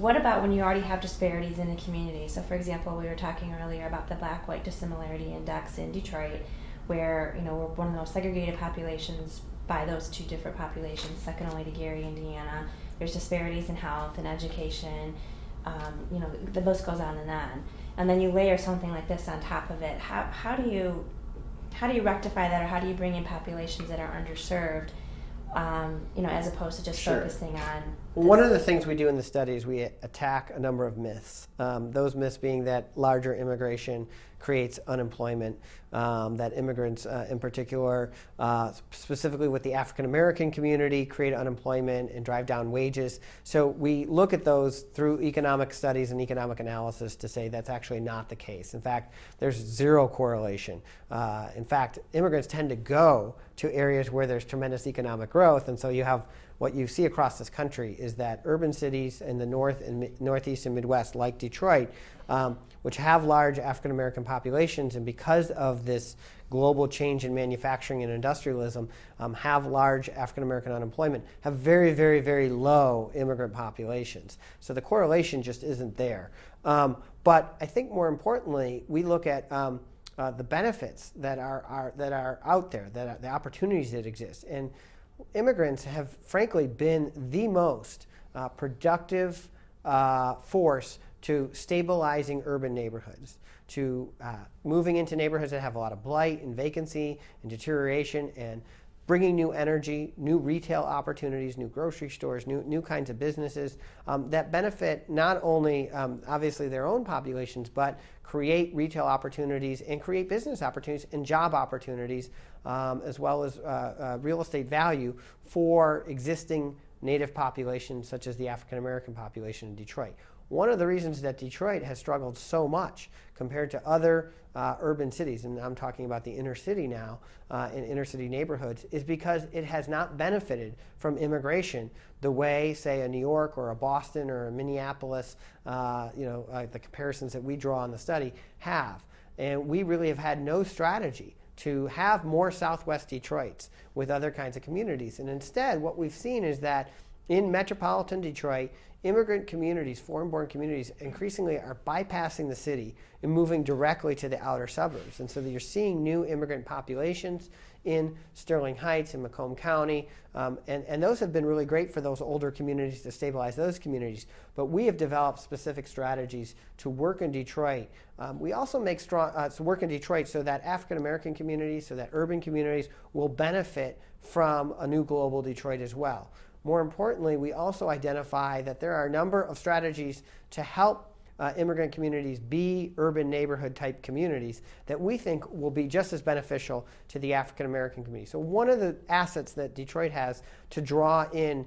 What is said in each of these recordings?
what about when you already have disparities in the community? So, for example, we were talking earlier about the Black-White Dissimilarity Index in Detroit, where we're one of the most segregated populations by those two different populations, second only to Gary, Indiana. There's disparities in health and education. The list goes on, and then you layer something like this on top of it. How do you rectify that, or how do you bring in populations that are underserved? As opposed to just Sure. focusing on. One of the things we do in the study is we attack a number of myths. Those myths being that larger immigration creates unemployment, that immigrants in particular, specifically with the African American community, create unemployment and drive down wages. So we look at those through economic studies and economic analysis to say that's actually not the case. In fact, there's zero correlation. In fact, immigrants tend to go to areas where there's tremendous economic growth, and so you have what you see across this country is that urban cities in the north and northeast and Midwest, like Detroit, which have large African American populations, and because of this global change in manufacturing and industrialism, have large African American unemployment, have very, very, very low immigrant populations. So the correlation just isn't there. But I think more importantly, we look at the benefits that are out there, the opportunities that exist. And immigrants have frankly been the most productive force to stabilizing urban neighborhoods, to moving into neighborhoods that have a lot of blight and vacancy and deterioration, and bringing new energy, new retail opportunities, new grocery stores, new kinds of businesses that benefit not only obviously their own populations, but create retail opportunities and create business opportunities and job opportunities, as well as real estate value for existing native populations such as the African American population in Detroit. One of the reasons that Detroit has struggled so much compared to other urban cities, and I'm talking about the inner city now, in inner city neighborhoods, is because it has not benefited from immigration the way, say, a New York or a Boston or a Minneapolis, the comparisons that we draw in the study have. And we really have had no strategy to have more Southwest Detroits with other kinds of communities. And instead, what we've seen is that in metropolitan Detroit, immigrant communities, foreign-born communities, increasingly are bypassing the city and moving directly to the outer suburbs. And so you're seeing new immigrant populations in Sterling Heights and Macomb County, and those have been really great for those older communities to stabilize those communities. But we have developed specific strategies to work in Detroit. We also make work in Detroit so that African American communities, so that urban communities will benefit from a new global Detroit as well. More importantly, we also identify that there are a number of strategies to help immigrant communities be urban neighborhood type communities that we think will be just as beneficial to the African American community. So one of the assets that Detroit has to draw in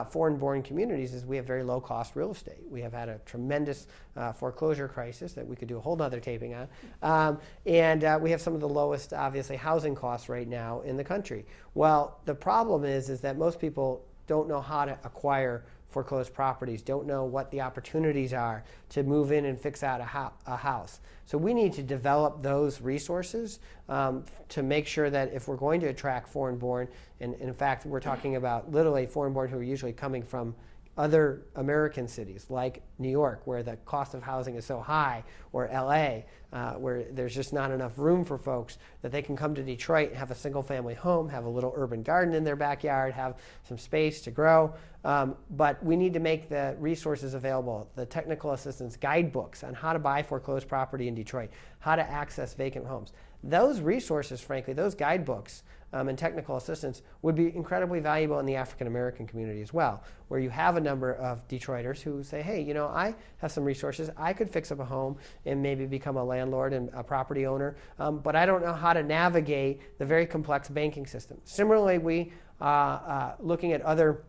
foreign-born communities is we have very low-cost real estate. We have had a tremendous foreclosure crisis that we could do a whole nother taping on. And we have some of the lowest, obviously, housing costs right now in the country. Well, the problem is that most people don't know how to acquire foreclosed properties, don't know what the opportunities are to move in and fix out a house. So we need to develop those resources to make sure that if we're going to attract foreign-born, and in fact we're talking about literally foreign-born who are usually coming from other American cities like New York, where the cost of housing is so high, or LA, where there's just not enough room for folks, that they can come to Detroit and have a single-family home, have a little urban garden in their backyard, have some space to grow. But we need to make the resources available, the technical assistance guidebooks on how to buy foreclosed property in Detroit, how to access vacant homes. Those resources, frankly, those guidebooks and technical assistance would be incredibly valuable in the African American community as well, where you have a number of Detroiters who say, hey, I have some resources. I could fix up a home and maybe become a landlord and a property owner, but I don't know how to navigate the very complex banking system. Similarly, we looking at other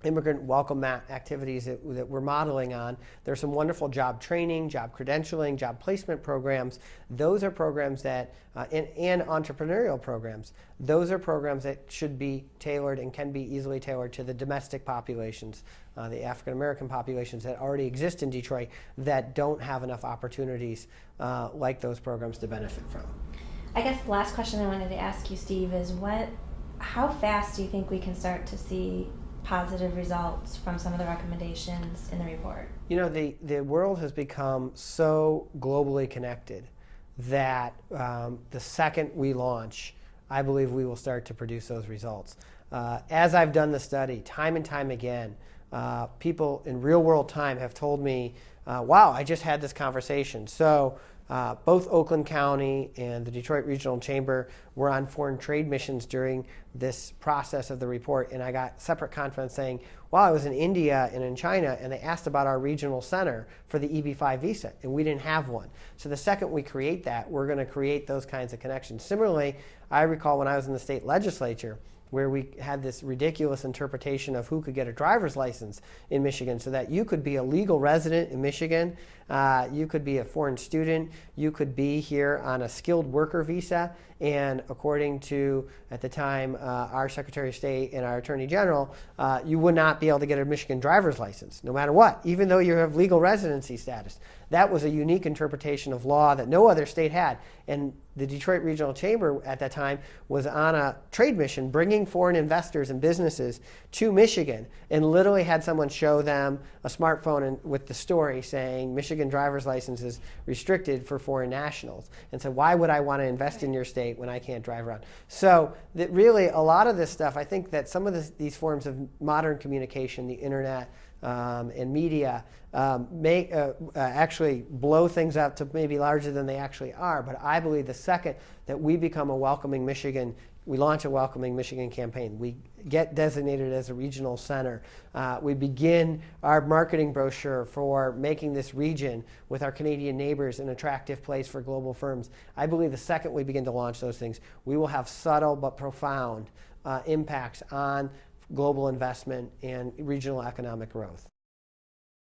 immigrant welcome activities that we're modeling on. There's some wonderful job training, job credentialing, job placement programs. Those are programs that, and entrepreneurial programs, those are programs that should be tailored and can be easily tailored to the domestic populations, the African American populations that already exist in Detroit that don't have enough opportunities like those programs to benefit from. I guess the last question I wanted to ask you, Steve, is how fast do you think we can start to see positive results from some of the recommendations in the report? You know, the world has become so globally connected that the second we launch, I believe we will start to produce those results. As I've done the study, time and time again, people in real world time have told me, wow, I just had this conversation. So both Oakland County and the Detroit Regional Chamber were on foreign trade missions during this process of the report, and I got separate comments saying, wow, I was in India and in China, and they asked about our regional center for the EB-5 visa, and we didn't have one. So the second we create that, we're going to create those kinds of connections. Similarly, I recall when I was in the state legislature, where we had this ridiculous interpretation of who could get a driver's license in Michigan, so that you could be a legal resident in Michigan, you could be a foreign student, you could be here on a skilled worker visa, and according to, at the time, our Secretary of State and our Attorney General, you would not be able to get a Michigan driver's license, no matter what, even though you have legal residency status. That was a unique interpretation of law that no other state had. And the Detroit Regional Chamber at that time was on a trade mission bringing foreign investors and businesses to Michigan, and literally had someone show them a smartphone with the story saying Michigan driver's license is restricted for foreign nationals. And so why would I want to invest in your state when I can't drive around? So that really a lot of this stuff, I think that some of these forms of modern communication, the internet, and media may actually blow things up to maybe larger than they actually are. But I believe the second that we become a Welcoming Michigan, we launch a Welcoming Michigan campaign, we get designated as a regional center, we begin our marketing brochure for making this region with our Canadian neighbors an attractive place for global firms. I believe the second we begin to launch those things, we will have subtle but profound impacts on global investment and regional economic growth.